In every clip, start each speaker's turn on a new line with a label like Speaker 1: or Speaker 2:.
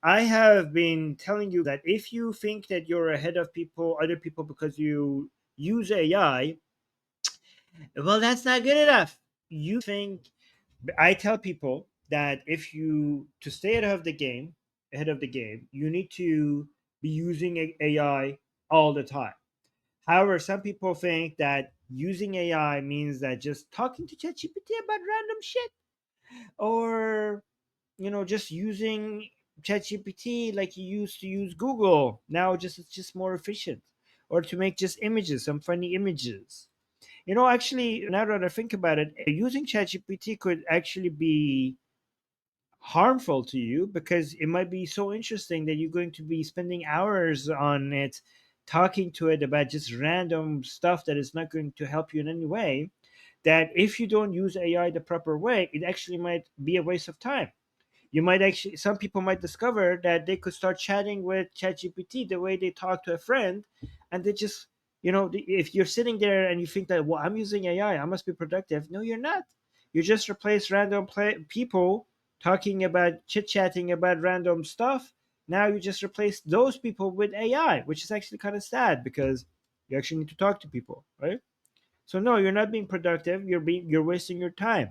Speaker 1: I have been telling you that if you think that you're ahead of other people because you use AI, well, that's not good enough. You think I tell people that if you to stay ahead of the game, you need to be using AI all the time. However, some people think that using AI means that just talking to ChatGPT about random shit, or just using ChatGPT like you used to use Google. Now just it's just more efficient, or to make just images, some funny images. Actually, now that I think about it, using ChatGPT could actually be harmful to you because it might be so interesting that you're going to be spending hours on it, talking to it about just random stuff that is not going to help you in any way. That if you don't use AI the proper way, it actually might be a waste of time. Some people might discover that they could start chatting with ChatGPT the way they talk to a friend, and they just, if you're sitting there and you think that, well, I'm using AI, I must be productive. No, you're not. You just replace people talking about chit chatting about random stuff. Now you just replace those people with AI, which is actually kind of sad because you actually need to talk to people, right? So no, you're not being productive. You're wasting your time.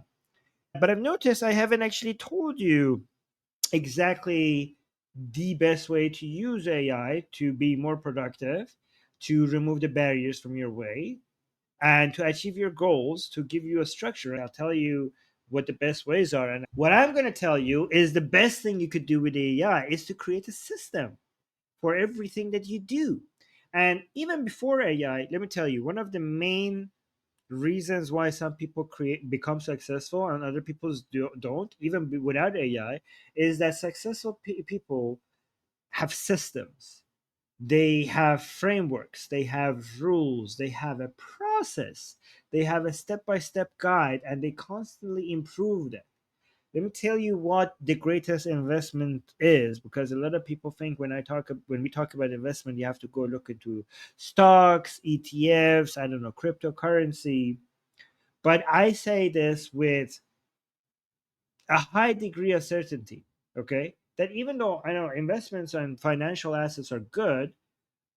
Speaker 1: But I've noticed I haven't actually told you exactly the best way to use AI to be more productive, to remove the barriers from your way, and to achieve your goals, to give you a structure. I'll tell you what the best ways are. And what I'm going to tell you is the best thing you could do with AI is to create a system for everything that you do. And even before AI, let me tell you, one of the main reasons why some people become successful and other people don't, even without AI, is that successful people have systems, they have frameworks, they have rules, they have a process, they have a step-by-step guide, and they constantly improve that. Let me tell you what the greatest investment is, because a lot of people think when we talk about investment, you have to go look into stocks, ETFs, I don't know, cryptocurrency. But I say this with a high degree of certainty, okay? That even though I know investments and financial assets are good,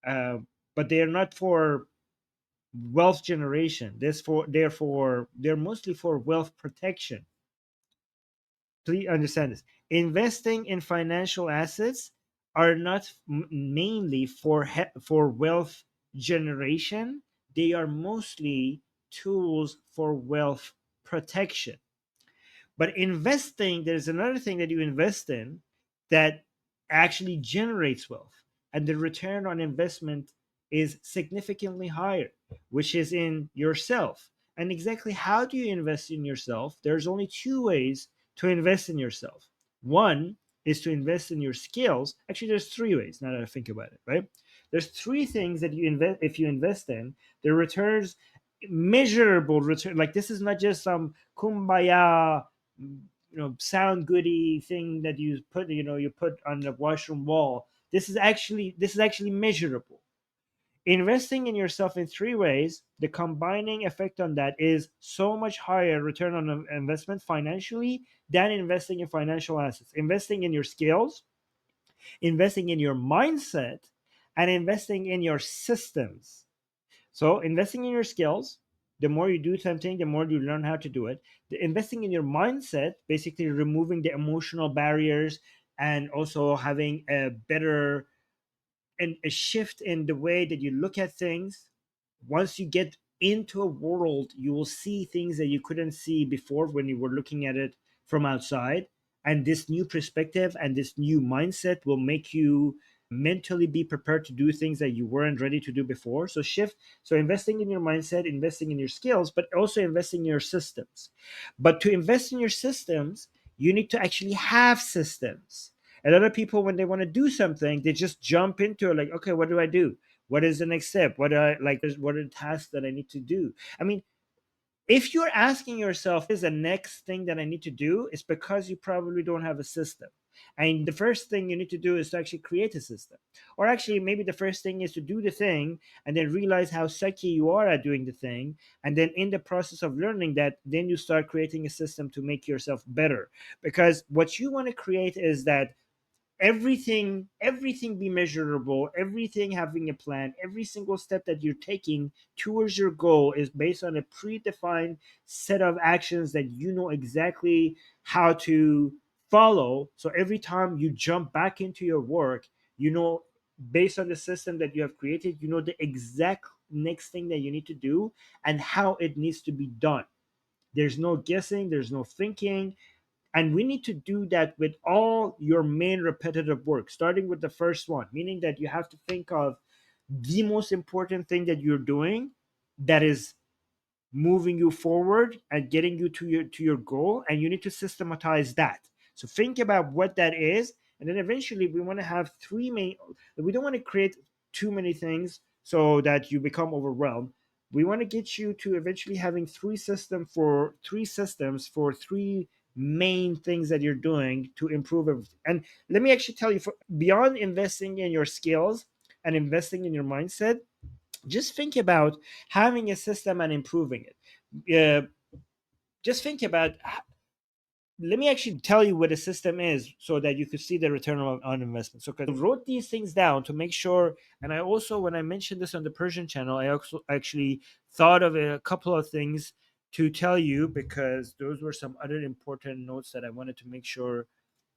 Speaker 1: uh, but they are not for wealth generation. They're mostly for wealth protection. Please understand this. Investing in financial assets are not mainly for wealth generation. They are mostly tools for wealth protection. But investing, there's another thing that you invest in that actually generates wealth. And the return on investment is significantly higher, which is in yourself. And exactly how do you invest in yourself? There's only two ways to invest in yourself. One is to invest in your skills. Actually, there's three ways now that I think about it, right? There's three things that you invest if you invest in, the returns measurable return. Like this is not just some kumbaya sound goody thing that you put on the washroom wall. This is actually measurable. Investing in yourself in three ways, the combining effect on that is so much higher return on investment financially than investing in financial assets. Investing in your skills, investing in your mindset, and investing in your systems. So investing in your skills, the more you do something, the more you learn how to do it. Investing in your mindset, basically removing the emotional barriers and also having a better and a shift in the way that you look at things. Once you get into a world, you will see things that you couldn't see before when you were looking at it from outside. And this new perspective and this new mindset will make you mentally be prepared to do things that you weren't ready to do before. So investing in your mindset, investing in your skills, but also investing in your systems. But to invest in your systems, you need to actually have systems. A lot of people, when they want to do something, they just jump into it like, okay, what do I do? What is the next step? What are the tasks that I need to do? I mean, if you're asking yourself, what is the next thing that I need to do? It's because you probably don't have a system. And the first thing you need to do is to actually create a system. Or actually, maybe the first thing is to do the thing and then realize how sucky you are at doing the thing. And then in the process of learning that, then you start creating a system to make yourself better. Because what you want to create is that everything be measurable, everything having a plan, every single step that you're taking towards your goal is based on a predefined set of actions that you know exactly how to follow. So every time you jump back into your work, you know, based on the system that you have created, you know the exact next thing that you need to do and how it needs to be done. There's no guessing, there's no thinking. And we need to do that with all your main repetitive work, starting with the first one, meaning that you have to think of the most important thing that you're doing that is moving you forward and getting you to your goal, and you need to systematize that. So think about what that is, and then eventually we want to have three main. We don't want to create too many things so that you become overwhelmed. We want to get you to eventually having three systems for three main things that you're doing to improve everything. And let me actually tell you, for beyond investing in your skills and investing in your mindset, just think about having a system and improving it. Just think about, let me actually tell you what a system is so that you could see the return on investment. So, because I wrote these things down to make sure, and I also, when I mentioned this on the Persian channel, I also actually thought of a couple of things to tell you, because those were some other important notes that I wanted to make sure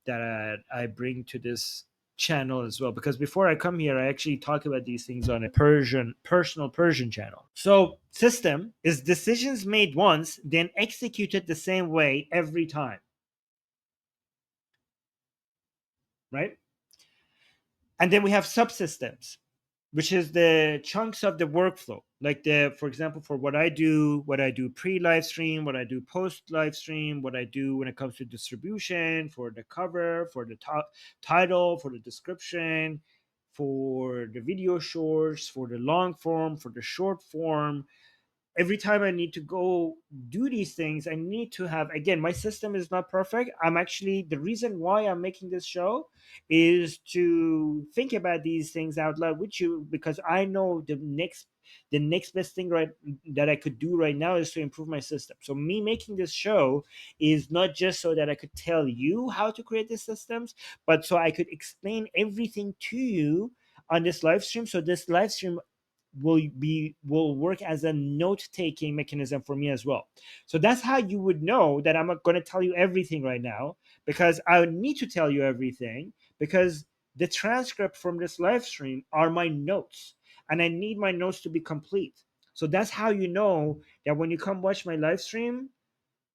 Speaker 1: that I bring to this channel as well. Because before I come here, I actually talk about these things on a personal Persian channel. So, system is decisions made once, then executed the same way every time, right? And then we have subsystems, which is the chunks of the workflow. Like, for example, for what I do pre live stream, what I do post live stream, what I do when it comes to distribution, for the cover, for the title, for the description, for the video shorts, for the long form, for the short form. Every time I need to go do these things, I need to have, again, my system is not perfect. I'm actually, the reason why I'm making this show is to think about these things out loud with you, because I know the next best thing right that I could do right now is to improve my system. So me making this show is not just so that I could tell you how to create the systems, but so I could explain everything to you on this live stream. So this live stream will work as a note-taking mechanism for me as well. So that's how you would know that I'm not going to tell you everything right now, because I would need to tell you everything, because the transcript from this live stream are my notes, and I need my notes to be complete. So that's how you know that when you come watch my live stream,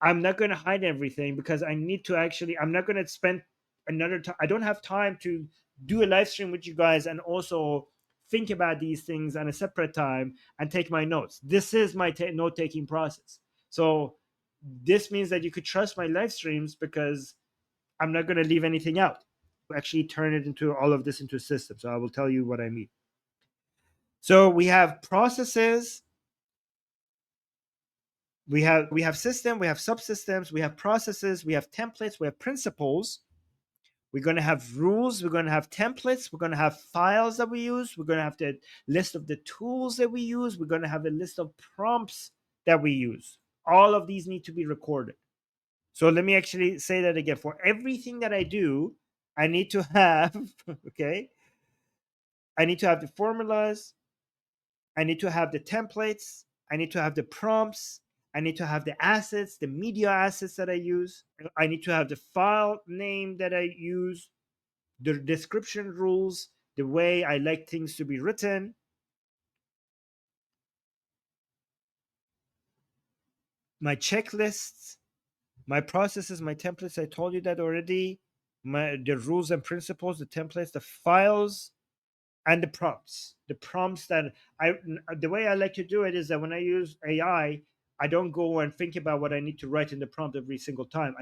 Speaker 1: I'm not going to hide everything, because I need to actually, I'm not going to spend another time. I don't have time to do a live stream with you guys and also think about these things on a separate time and take my notes. This is my note taking process. So this means that you could trust my live streams, because I'm not going to leave anything out. Actually turn it into all of this into a system. So I will tell you what I mean. So we have processes, we have system, we have subsystems, we have processes, we have templates, we have principles. We're going to have rules, we're going to have templates, we're going to have files that we use, we're going to have the list of the tools that we use, we're going to have a list of prompts that we use. All of these need to be recorded. So let me actually say that again. For everything that I do, I need to have okay, I need to have the formulas, I need to have the templates, I need to have the prompts, I need to have the assets, the media assets that I use, I need to have the file name that I use, the description rules, the way I like things to be written, my checklists, my processes, my templates. I told you that already. The rules and principles, the templates, the files, and the prompts. The prompts that the way I like to do it is that when I use AI, I don't go and think about what I need to write in the prompt every single time.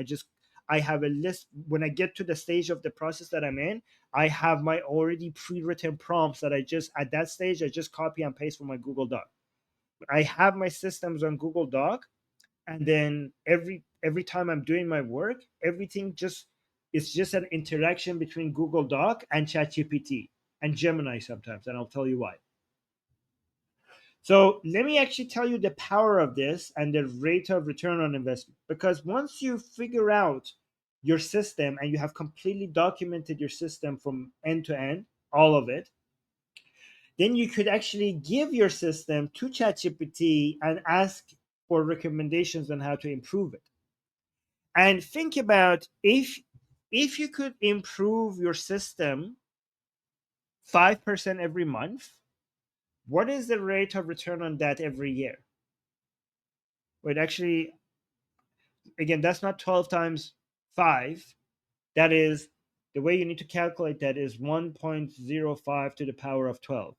Speaker 1: I have a list. When I get to the stage of the process that I'm in, I have my already pre-written prompts that I just, at that stage, I just copy and paste from my Google Doc. I have my systems on Google Doc, and then every time I'm doing my work, everything just, it's just an interaction between Google Doc and ChatGPT and Gemini sometimes, and I'll tell you why. So let me actually tell you the power of this and the rate of return on investment. Because once you figure out your system and you have completely documented your system from end to end, all of it, then you could actually give your system to ChatGPT and ask for recommendations on how to improve it. And think about if you could improve your system 5% every month, what is the rate of return on that every year? Wait, actually, again, that's not 12 times 5. That is the way you need to calculate that is 1.05 to the power of 12,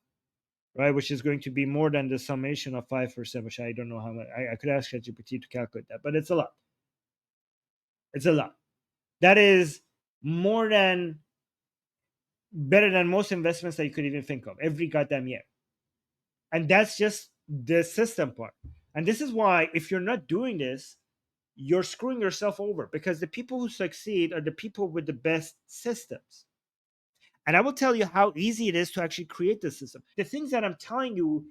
Speaker 1: right? Which is going to be more than the summation of 5%, which I don't know how much. I could ask ChatGPT to calculate that, but it's a lot. It's a lot. That is more than better than most investments that you could even think of every goddamn year. And that's just the system part. And this is why, if you're not doing this, you're screwing yourself over, because the people who succeed are the people with the best systems. And I will tell you how easy it is to actually create this system. The things that I'm telling you,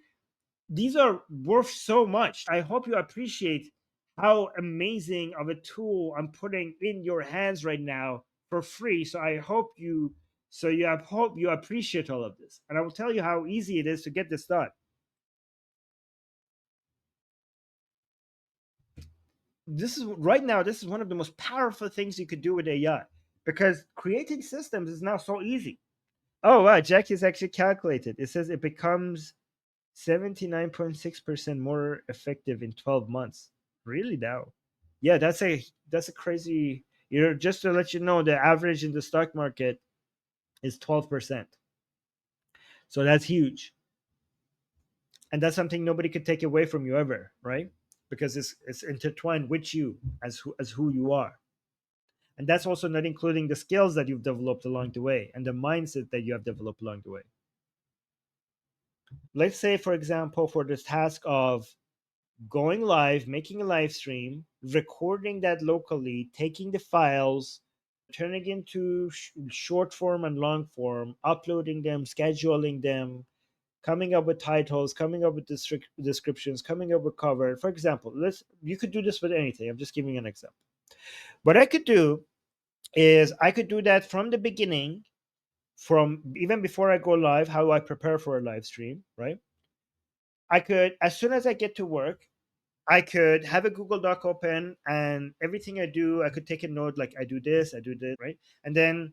Speaker 1: these are worth so much. I hope you appreciate how amazing of a tool I'm putting in your hands right now for free. I hope you appreciate all of this. And I will tell you how easy it is to get this done. This is right now, this is one of the most powerful things you could do with AI, because creating systems is now so easy. Oh wow, Jack is actually calculated. It says it becomes 79.6% more effective in 12 months. Really now? Yeah, that's a crazy, just to let you know, the average in the stock market is 12%. So that's huge. And that's something nobody could take away from you ever, right? Because it's intertwined with you as who you are. And that's also not including the skills that you've developed along the way and the mindset that you have developed along the way. Let's say, for example, for this task of going live, making a live stream, recording that locally, taking the files, turning into short form and long form, uploading them, scheduling them, coming up with titles, coming up with descriptions, coming up with cover. For example, you could do this with anything. I'm just giving an example. What I could do is I could do that from the beginning, from even before I go live, how I prepare for a live stream, right? I could, as soon as I get to work, I could have a Google Doc open, and everything I do, I could take a note like I do this, right? And then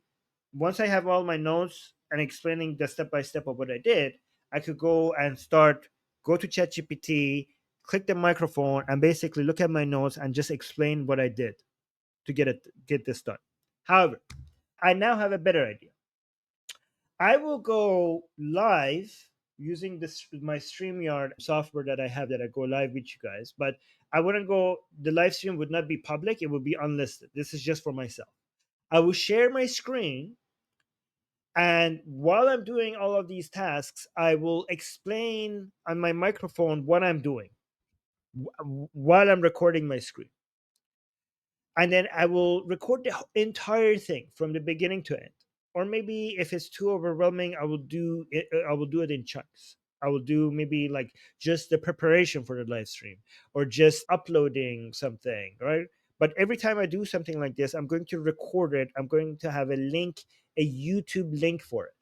Speaker 1: once I have all my notes and explaining the step by step of what I did, I could go to ChatGPT, click the microphone, and basically look at my notes and just explain what I did to get this done. However, I now have a better idea. I will go live using this my StreamYard software that I have, that I go live with you guys. But I wouldn't go. The live stream would not be public; it would be unlisted. This is just for myself. I will share my screen, and while I'm doing all of these tasks, I will explain on my microphone what I'm doing while I'm recording my screen. And then I will record the entire thing from the beginning to end. Or maybe if it's too overwhelming, I will do it in chunks. I will do maybe like just the preparation for the live stream, or just uploading something, right? But every time I do something like this, I'm going to record it. I'm going to have a YouTube link for it.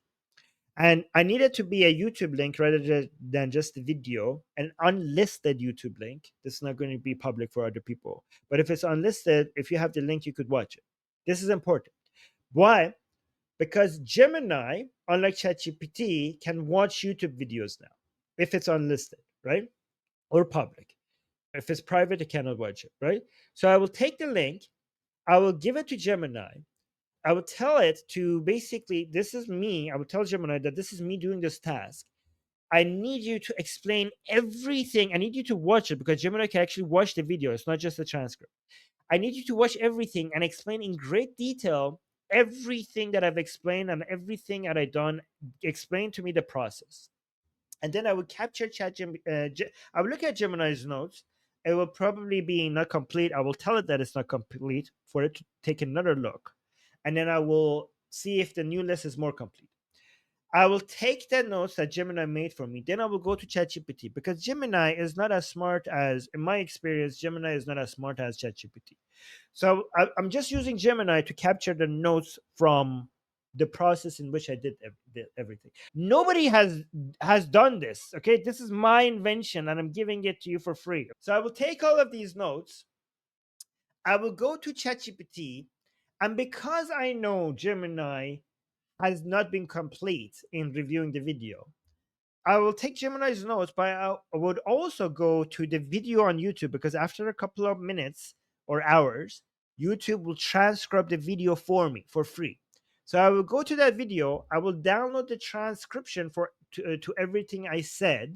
Speaker 1: And I need it to be a YouTube link rather than just a video, an unlisted YouTube link. This is not going to be public for other people. But if it's unlisted, if you have the link, you could watch it. This is important. Why? Because Gemini, unlike ChatGPT, can watch YouTube videos now if it's unlisted, right? Or public. If it's private, it cannot watch it, right? So I will take the link, I will give it to Gemini, I would tell it to basically, this is me. I would tell Gemini that this is me doing this task. I need you to explain everything. I need you to watch it, because Gemini can actually watch the video. It's not just a transcript. I need you to watch everything and explain in great detail everything that I've explained and everything that I've done. Explain to me the process. And then I would capture I would look at Gemini's notes. It will probably be not complete. I will tell it that it's not complete for it to take another look, and then I will see if the new list is more complete. I will take the notes that Gemini made for me. Then I will go to ChatGPT because Gemini is not as smart as, in my experience, Gemini is not as smart as ChatGPT. So I'm just using Gemini to capture the notes from the process in which I did everything. Nobody has done this. Okay, this is my invention, and I'm giving it to you for free. So I will take all of these notes. I will go to ChatGPT, and because I know Gemini has not been complete in reviewing the video, I will take Gemini's notes, but I would also go to the video on YouTube because after a couple of minutes or hours, YouTube will transcribe the video for me for free. So I will go to that video. I will download the transcription to everything I said,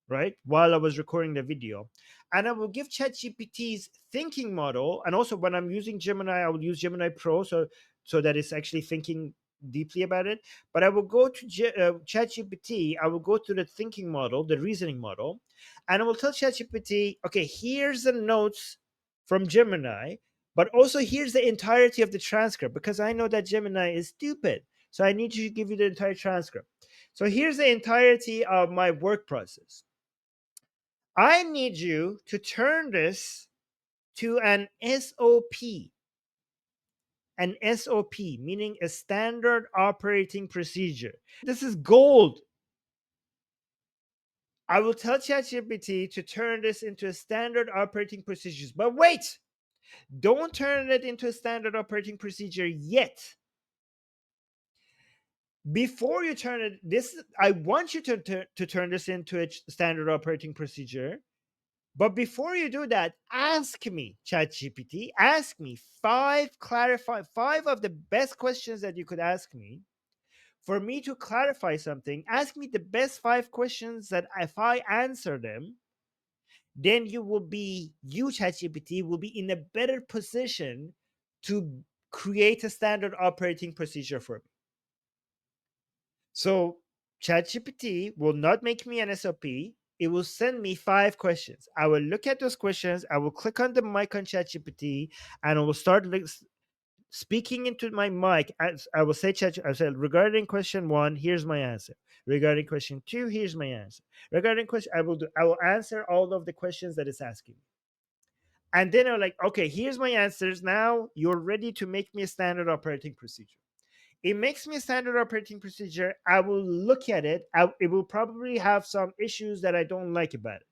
Speaker 1: right, while I was recording the video. And I will give ChatGPT's thinking model. And also when I'm using Gemini, I will use Gemini Pro so that it's actually thinking deeply about it. But I will go to ChatGPT, I will go to the thinking model, the reasoning model, and I will tell ChatGPT, okay, here's the notes from Gemini, but also here's the entirety of the transcript because I know that Gemini is stupid. So I need to give you the entire transcript. So here's the entirety of my work process. I need you to turn this to an SOP. An SOP, meaning a standard operating procedure. This is gold. I will tell ChatGPT to turn this into a standard operating procedure. But wait, don't turn it into a standard operating procedure yet. Before you turn it, I want you to turn this into a standard operating procedure. But before you do that, ask me, ChatGPT, ask me five of the best questions that you could ask me. For me to clarify something, ask me the best five questions that if I answer them, then you, ChatGPT, will be in a better position to create a standard operating procedure for me. So ChatGPT will not make me an SOP. It will send me five questions. I will look at those questions. I will click on the mic on ChatGPT, and I will start speaking into my mic. As I will say, I said, regarding question one, here's my answer. Regarding question two, here's my answer. Regarding question, I will answer all of the questions that it's asking me. And then I'm like, okay, here's my answers. Now you're ready to make me a standard operating procedure. It makes me a standard operating procedure. I will look at it. It will probably have some issues that I don't like about it.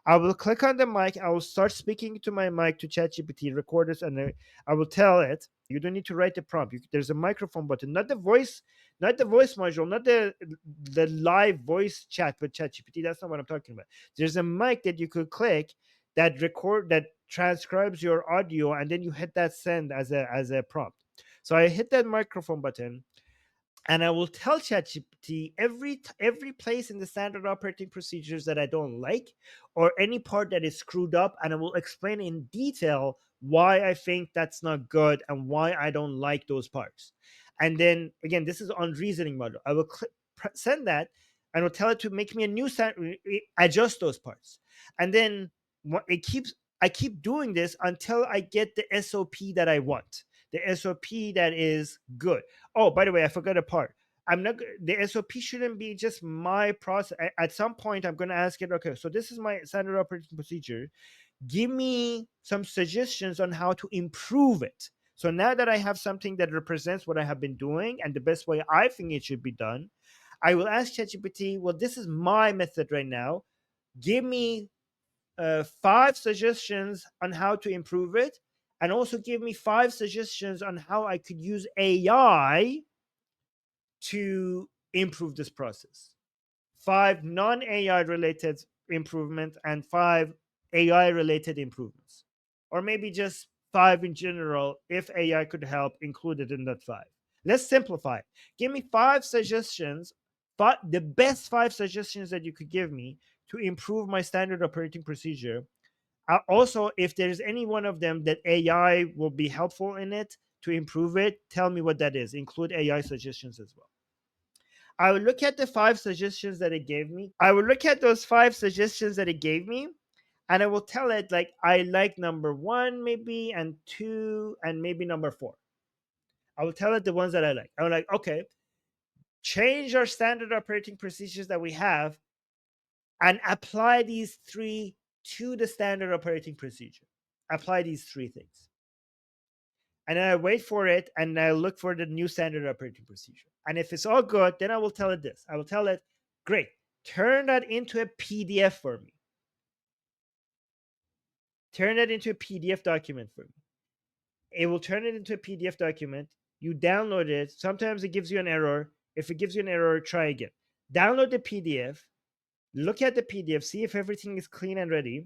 Speaker 1: I will click on the mic. I will start speaking to my mic to ChatGPT, record this, and I will tell it. You don't need to write the prompt. There's a microphone button, not the voice module, not the live voice chat with ChatGPT. That's not what I'm talking about. There's a mic that you could click that transcribes your audio, and then you hit that send as a prompt. So I hit that microphone button, and I will tell ChatGPT every place in the standard operating procedures that I don't like, or any part that is screwed up, and I will explain in detail why I think that's not good and why I don't like those parts. And then again, this is on reasoning model. I will send that, and will tell it to make me a new adjust those parts, and then it keeps. I keep doing this until I get the SOP that I want, the SOP that is good. Oh, by the way, I forgot a part. I'm not the SOP shouldn't be just my process. At some point, I'm going to ask it. Okay, so this is my standard operating procedure. Give me some suggestions on how to improve it. So now that I have something that represents what I have been doing and the best way I think it should be done, I will ask ChatGPT. Well, this is my method right now. Give me five suggestions on how to improve it, and also give me five suggestions on how I could use AI to improve this process. Five non AI related improvements and five AI related improvements. Or maybe just five in general, if AI could help included in that five. Let's simplify. Give me five suggestions, the best five suggestions that you could give me to improve my standard operating procedure. Also, if there's any one of them that AI will be helpful in it to improve it, tell me what that is. Include AI suggestions as well. I will look at the five suggestions that it gave me. I will look at those five suggestions that it gave me, and I will tell it, like, I like number one, maybe, and two, and maybe number four. I will tell it the ones that I like. I'm like, okay, change our standard operating procedures that we have, and apply these three to the standard operating procedure. Apply these three things. And then I wait for it and I look for the new standard operating procedure. And if it's all good, then I will tell it this. I will tell it, great, turn that into a PDF for me. Turn that into a PDF document for me. It will turn it into a PDF document. You download it. Sometimes it gives you an error. If it gives you an error, try again. Download the PDF, look at the PDF, see if everything is clean and ready.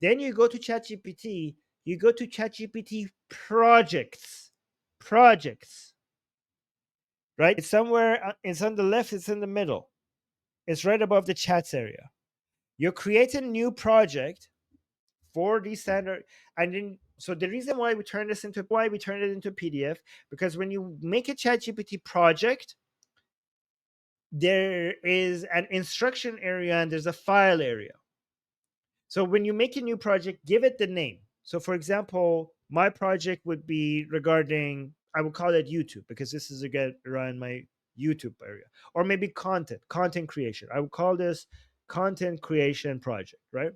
Speaker 1: Then you go to ChatGPT. You go to ChatGPT projects. Projects, right? It's somewhere, it's on the left, it's in the middle. It's right above the chats area. You create a new project for the standard, and then so the reason why we turn it into PDF, because when you make a ChatGPT project, there is an instruction area and there's a file area. So when you make a new project, give it the name. So for example, my project would be regarding, I would call it YouTube, because this is again around my YouTube area. Or maybe content creation. I would call this content creation project, right?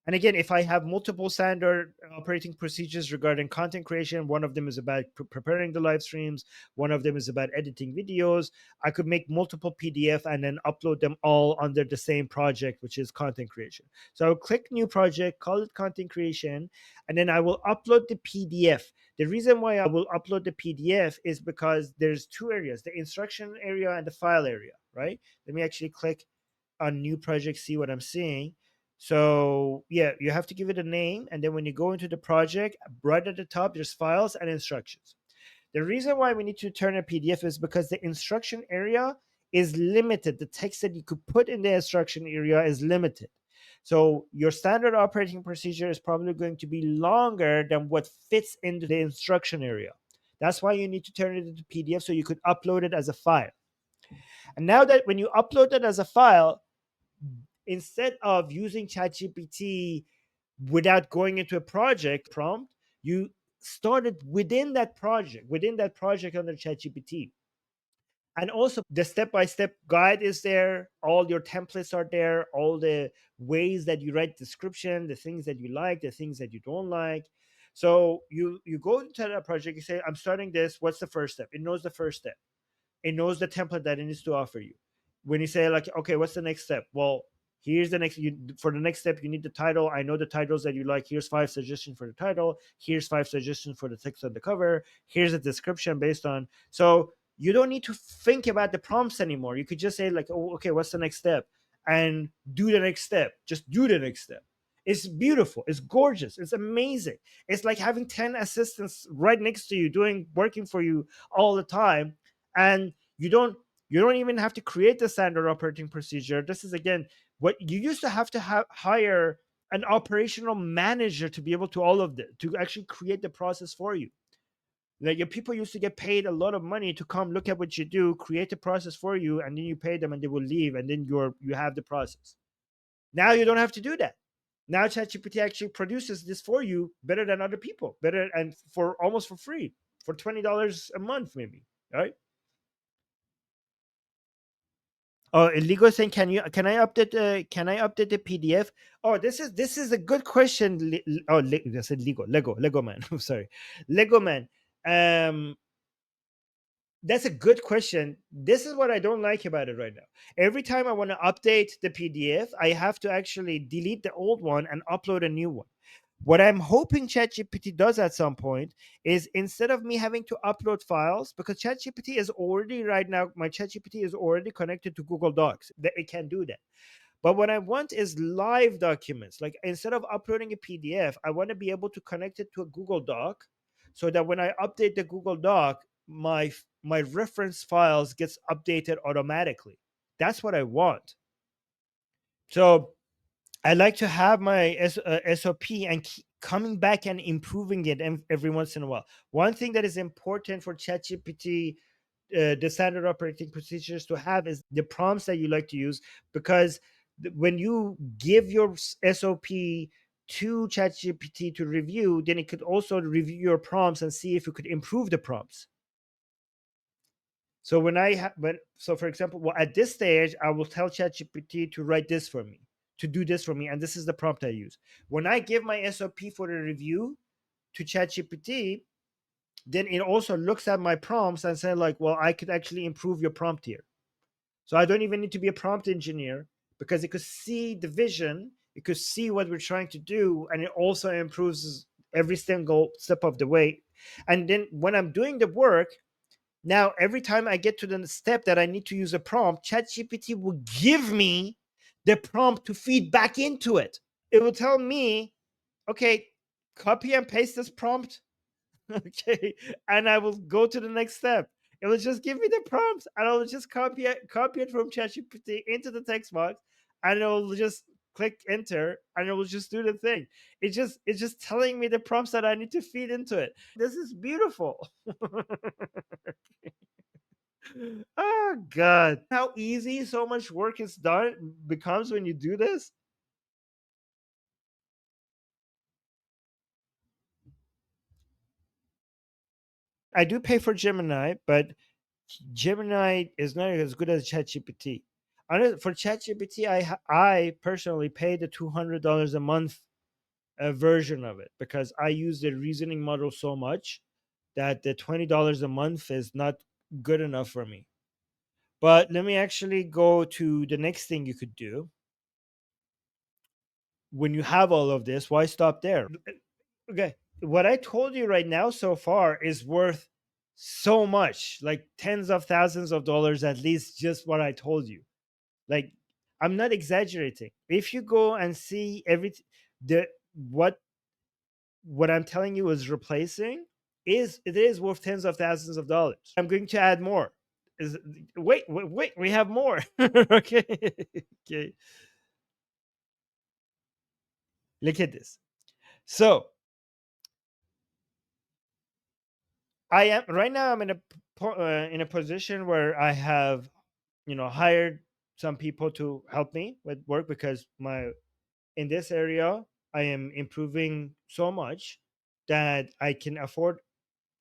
Speaker 1: And again, if I have multiple standard operating procedures regarding content creation, one of them is about preparing the live streams, one of them is about editing videos, I could make multiple PDF and then upload them all under the same project, which is content creation. So I'll click new project, call it content creation, and then I will upload the PDF. The reason why I will upload the PDF is because there's two areas, the instruction area and the file area, right? Let me actually click on new project, see what I'm seeing. So yeah, you have to give it a name, and then when you go into the project, right at the top, there's files and instructions. The reason why we need to turn a PDF is because the instruction area is limited. The text that you could put in the instruction area is limited. So your standard operating procedure is probably going to be longer than what fits into the instruction area. That's why you need to turn it into PDF so you could upload it as a file. And now that when you upload it as a file, instead of using ChatGPT without going into a project prompt, you started within that project under ChatGPT. And also the step-by-step guide is there, all your templates are there, all the ways that you write description, the things that you like, the things that you don't like. So you go into that project, you say, I'm starting this, what's the first step? It knows the first step. It knows the template that it needs to offer you. When you say like, okay, what's the next step? Well, here's the next, for the next step, you need the title. I know the titles that you like. Here's 5 suggestions for the title. Here's 5 suggestions for the text on the cover. Here's a description based on. So you don't need to think about the prompts anymore. You could just say like, oh, okay, what's the next step? And do the next step. Just do the next step. It's beautiful. It's gorgeous. It's amazing. It's like having 10 assistants right next to you doing working for you all the time, and you don't even have to create the standard operating procedure. This is again what you used to hire an operational manager to be able to all of this, to actually create the process for you. Like your people used to get paid a lot of money to come look at what you do, create the process for you, and then you pay them and they will leave, and then you have the process. Now you don't have to do that. Now ChatGPT actually produces this for you better than other people, better, and for almost for free, for $20 a month maybe, right? Oh, Lego saying, can I update the PDF? Oh, this is a good question. I said Lego man. I'm sorry, Lego man. Um, that's a good question. This is what I don't like about it right now. Every time I want to update the PDF, I have to actually delete the old one and upload a new one. What I'm hoping ChatGPT does at some point is, instead of me having to upload files, because ChatGPT is already right now, my ChatGPT is already connected to Google Docs, that it can do that. But what I want is live documents. Like instead of uploading a PDF, I want to be able to connect it to a Google Doc, so that when I update the Google Doc, my reference files gets updated automatically. That's what I want. So I like to have my SOP and keep coming back and improving it every once in a while. One thing that is important for ChatGPT, the standard operating procedures to have, is the prompts that you like to use, because when you give your SOP to ChatGPT to review, then it could also review your prompts and see if you could improve the prompts. So when but so for example, well, at this stage, I will tell ChatGPT to write this for me, to do this for me, and this is the prompt I use. When I give my SOP for the review to ChatGPT, then it also looks at my prompts and say like, well, I could actually improve your prompt here. So I don't even need to be a prompt engineer because it could see the vision, it could see what we're trying to do, and it also improves every single step of the way. And then when I'm doing the work, now every time I get to the step that I need to use a prompt, ChatGPT will give me the prompt to feed back into it. It will tell me, okay, copy and paste this prompt. Okay, and I will go to the next step. It will just give me the prompts, and I will just copy it from ChatGPT into the text box, and it will just click enter, and it will just do the thing. It's just telling me the prompts that I need to feed into it. This is beautiful. Oh God, how easy so much work is done becomes when you do this. I do pay for Gemini, but Gemini is not as good as ChatGPT. For ChatGPT, I personally pay the $200 a month version of it because I use the reasoning model so much that the $20 a month is not good enough for me. But let me actually go to the next thing you could do. When you have all of this, why stop there? Okay, what I told you right now so far is worth so much, like tens of thousands of dollars at least, just what I told you. Like, I'm not exaggerating. If you go and see the what what I'm telling you is replacing, it is worth tens of thousands of dollars. I'm going to add more. Is wait, we have more. Okay. Okay. Look at this. So I am right now. I'm in in a position where I have, hired some people to help me with work because my in this area I am improving so much that I can afford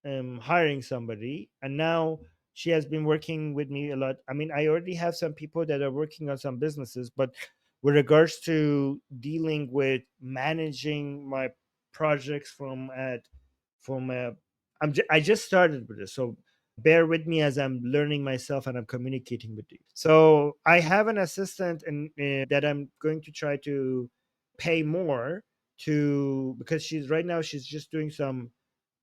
Speaker 1: hiring somebody. And now she has been working with me a lot. I mean, I already have some people that are working on some businesses, but with regards to dealing with managing my projects from I just started with this, so bear with me as I'm learning myself and I'm communicating with you. So I have an assistant and that I'm going to try to pay more to, because she's just doing some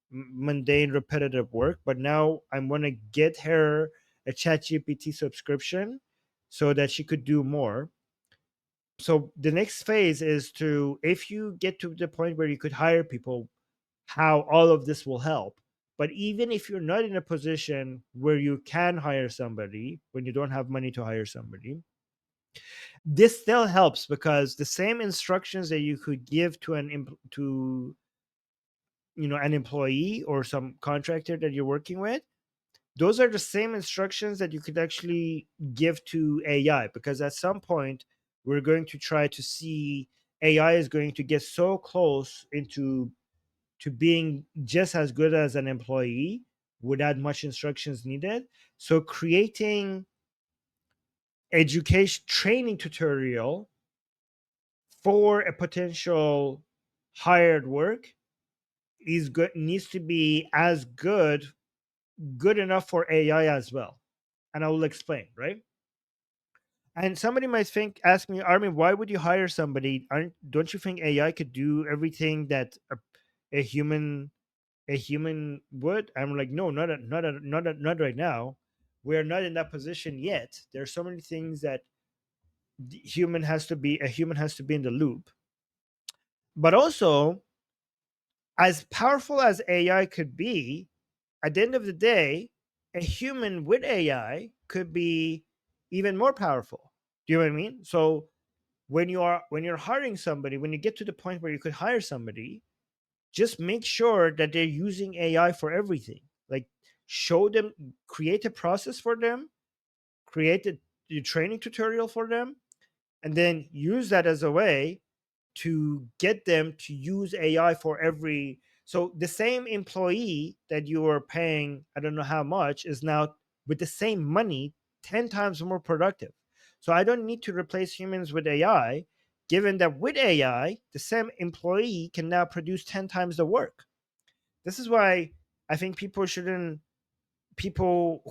Speaker 1: mundane repetitive work, but now I'm going to get her a ChatGPT subscription so that she could do more. So the next phase is to, if you get to the point where you could hire people, how all of this will help. But even if you're not in a position where you can hire somebody, when you don't have money to hire somebody, this still helps because the same instructions that you could give to to an employee or some contractor that you're working with, those are the same instructions that you could actually give to AI, because at some point we're going to try to see AI is going to get so close into to being just as good as an employee without much instructions needed. So creating education training tutorial for a potential hired work is good, needs to be as good enough for AI as well. And I will explain, right? And somebody might ask me, Armin, why would you hire somebody? Don't you think AI could do everything that a human a human would? I'm like, no, not right now. We're not in that position yet. There's so many things that a human has to be in the loop. But also, as powerful as AI could be, at the end of the day, a human with AI could be even more powerful. Do you know what I mean? So when you're hiring somebody, when you get to the point where you could hire somebody, just make sure that they're using AI for everything. Like, show them, create a process for them, create a training tutorial for them, and then use that as a way to get them to use AI for every. So the same employee that you were paying, I don't know how much, is now with the same money 10 times more productive. So I don't need to replace humans with AI, given that with AI, the same employee can now produce 10 times the work. This is why I think people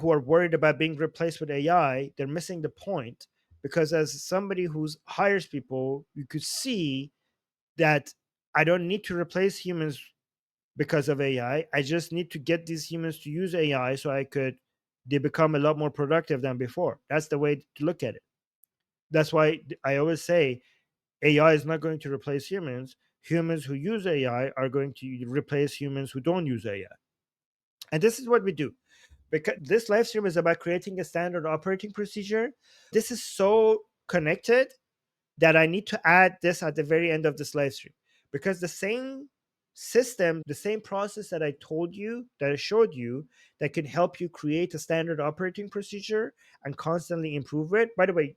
Speaker 1: who are worried about being replaced with AI, they're missing the point, because as somebody who's hires people, you could see that I don't need to replace humans because of AI. I just need to get these humans to use AI so they become a lot more productive than before. That's the way to look at it. That's why I always say AI is not going to replace humans. Humans who use AI are going to replace humans who don't use AI. And this is what we do. Because this live stream is about creating a standard operating procedure. This is so connected that I need to add this at the very end of this live stream, because the same system, the same process that I told you, that I showed you, that can help you create a standard operating procedure and constantly improve it. By the way,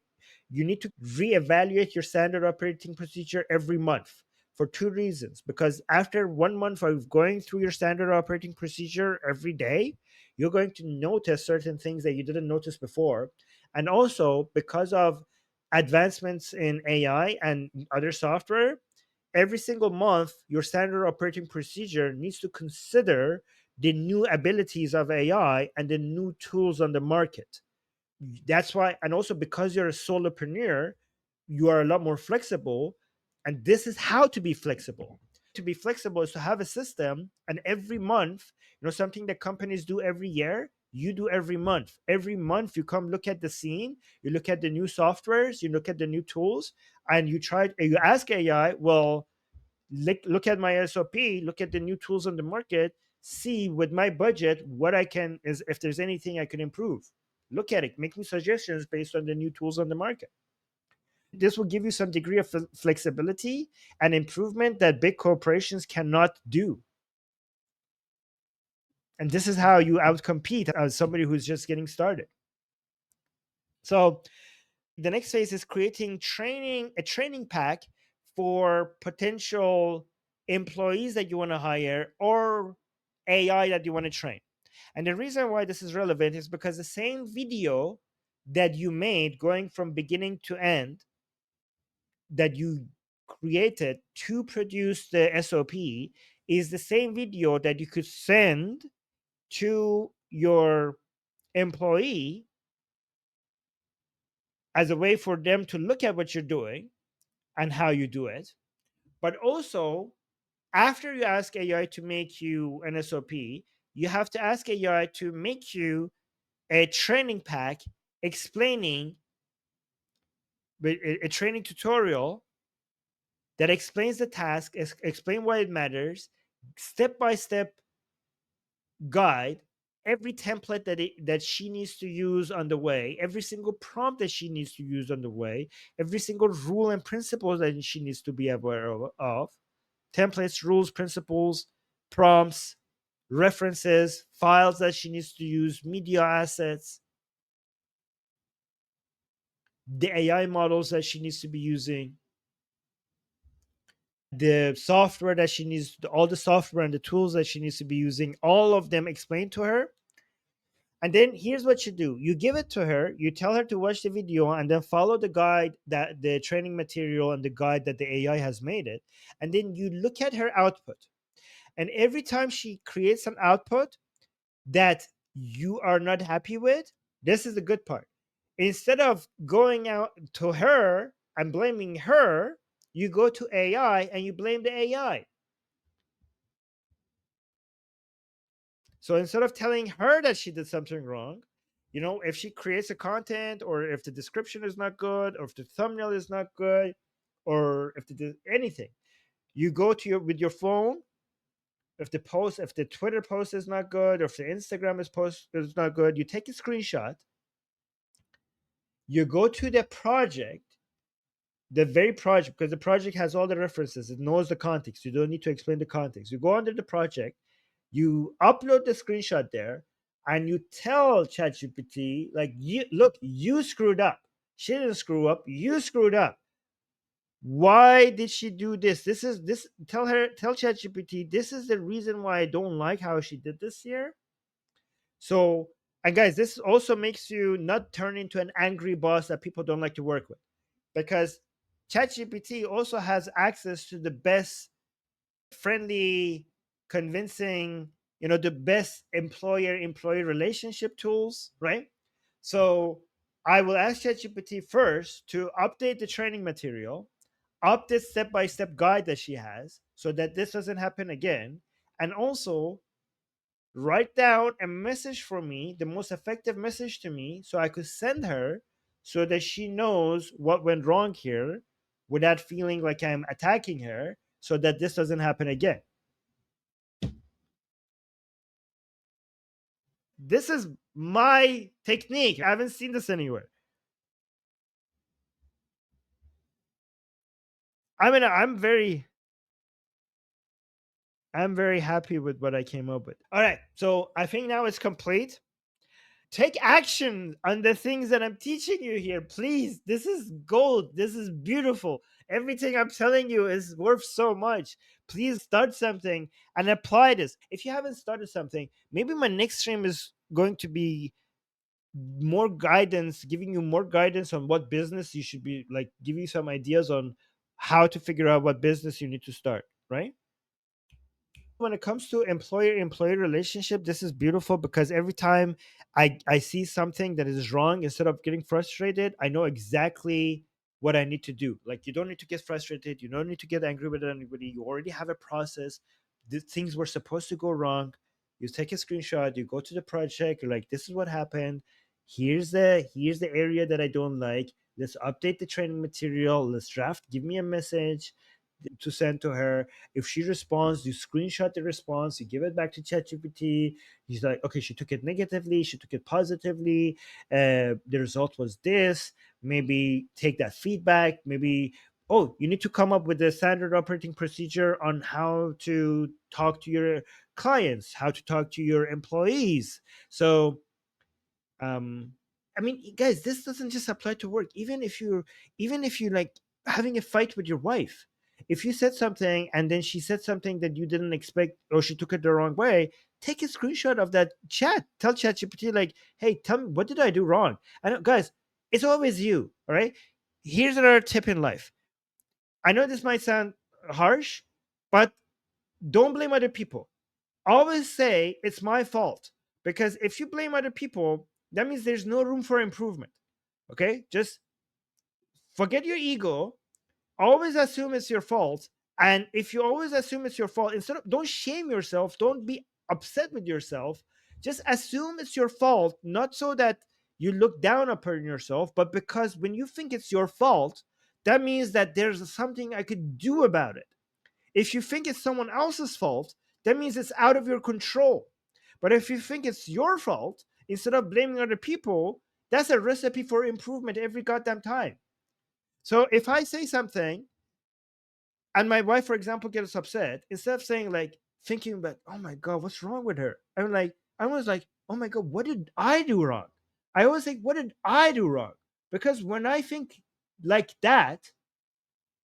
Speaker 1: you need to reevaluate your standard operating procedure every month for two reasons. Because after 1 month of going through your standard operating procedure every day, you're going to notice certain things that you didn't notice before. And also, because of advancements in AI and other software, every single month, your standard operating procedure needs to consider the new abilities of AI and the new tools on the market. That's why, and also because you're a solopreneur, you are a lot more flexible. And this is how to be flexible. To be flexible is to have a system, and every month, something that companies do every year, you do every month. Every month, you come look at the scene, you look at the new softwares, you look at the new tools, and you ask AI, well, look at my SOP, look at the new tools on the market, see with my budget what I can is if there's anything I can improve. Look at it, make me suggestions based on the new tools on the market. This will give you some degree of flexibility and improvement that big corporations cannot do. And this is how you outcompete as somebody who's just getting started. So the next phase is creating a training pack for potential employees that you want to hire or AI that you want to train. And the reason why this is relevant is because the same video that you made going from beginning to end, that you created to produce the SOP, is the same video that you could send to your employee as a way for them to look at what you're doing and how you do it. But also, after you ask AI to make you an SOP, you have to ask AI to make you a training pack explaining a training tutorial that explains the task, explain why it matters, step by step guide, every template that she needs to use on the way, every single prompt that she needs to use on the way, every single rule and principle that she needs to be aware of, templates, rules, principles, prompts, references, files that she needs to use, media assets, the AI models that she needs to be using, the software that she needs, all the software and the tools that she needs to be using, all of them explained to her. And then here's what you do. You give it to her, you tell her to watch the video and then follow the guide, that the training material and the guide that the AI has made it. And then you look at her output. And every time she creates an output that you are not happy with, this is the good part. Instead of going out to her and blaming her, you go to AI and you blame the AI. So instead of telling her that she did something wrong, if she creates a content, or if the description is not good, or if the thumbnail is not good, or if anything, you go to with your phone. If the Twitter post is not good, or if the Instagram post is not good, you take a screenshot. You go to the project, the very project, because the project has all the references. It knows the context. You don't need to explain the context. You go under the project, you upload the screenshot there, and you tell ChatGPT, like, look, you screwed up. She didn't screw up. You screwed up. Why did she do this? Tell ChatGPT, this is the reason why I don't like how she did this here. So And guys, this also makes you not turn into an angry boss that people don't like to work with, because ChatGPT also has access to the best friendly, convincing, the best employer-employee relationship tools, right? So I will ask ChatGPT first to update the training material, update step-by-step guide that she has, so that this doesn't happen again, and also write down a message for me, the most effective message to me, so I could send her, so that she knows what went wrong here without feeling like I'm attacking her, so that this doesn't happen again. This is my technique. I haven't seen this anywhere. I mean, I'm very happy with what I came up with. All right, so I think now it's complete. Take action on the things that I'm teaching you here, please. This is gold. This is beautiful. Everything I'm telling you is worth so much. Please start something and apply this. If you haven't started something, maybe my next stream is going to be more guidance, giving you more guidance on what business you should be like, give you some ideas on how to figure out what business you need to start, right? When it comes to employer-employee relationship, this is beautiful, because every time I see something that is wrong, instead of getting frustrated, I know exactly what I need to do. Like, you don't need to get frustrated, you don't need to get angry with anybody. You already have a process. The things were supposed to go wrong. You take a screenshot, you go to the project, you're like, this is what happened. Here's the area that I don't like. Let's update the training material. Let's draft. Give me a message to send to her. If she responds, you screenshot the response, you give it back to ChatGPT. He's like, okay, she took it negatively, she took it positively. The result was this. Maybe take that feedback. Maybe, oh, you need to come up with a standard operating procedure on how to talk to your clients, how to talk to your employees. So um I mean, guys, this doesn't just apply to work. Even if you like having a fight with your wife, if you said something and then she said something that you didn't expect, or she took it the wrong way, take a screenshot of that chat, tell ChatGPT, like, hey, tell me, what did I do wrong? I know, guys, it's always you. All right, here's another tip in life. I know this might sound harsh, but don't blame other people. Always say it's my fault, because if you blame other people, that means there's no room for improvement. Okay, just forget your ego. Always assume it's your fault. And if you always assume it's your fault, instead of, don't shame yourself, don't be upset with yourself, just assume it's your fault, not so that you look down upon yourself, but because when you think it's your fault, that means that there's something I could do about it. If you think it's someone else's fault, that means it's out of your control. But if you think it's your fault, instead of blaming other people, that's a recipe for improvement every goddamn time. So if I say something and my wife, for example, gets upset, instead of saying, like, thinking about, oh my God, what's wrong with her? I was like, oh my God, what did I do wrong? I always think, what did I do wrong? Because when I think like that,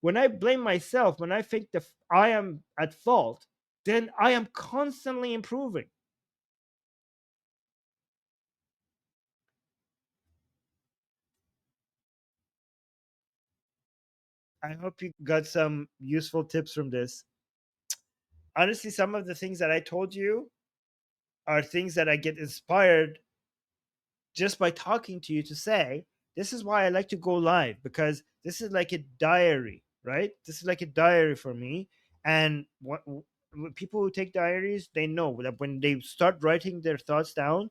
Speaker 1: when I blame myself, when I think that I am at fault, then I am constantly improving. I hope you got some useful tips from this. Honestly, some of the things that I told you are things that I get inspired just by talking to you to say. This is why I like to go live, because this is like a diary, right? This is like a diary for me. And people who take diaries, they know that when they start writing their thoughts down,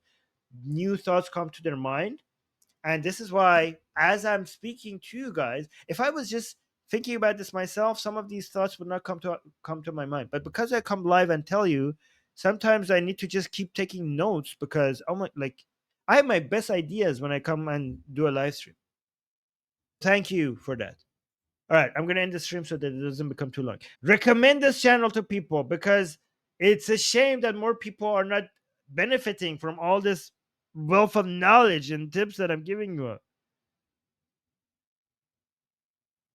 Speaker 1: new thoughts come to their mind. And this is why, as I'm speaking to you guys, if I was just thinking about this myself, some of these thoughts would not come to my mind. But because I come live and tell you, sometimes I need to just keep taking notes, because I'm like, I have my best ideas when I come and do a live stream. Thank you for that. All right, I'm gonna end the stream so that it doesn't become too long. Recommend this channel to people, because it's a shame that more people are not benefiting from all this wealth of knowledge and tips that I'm giving you.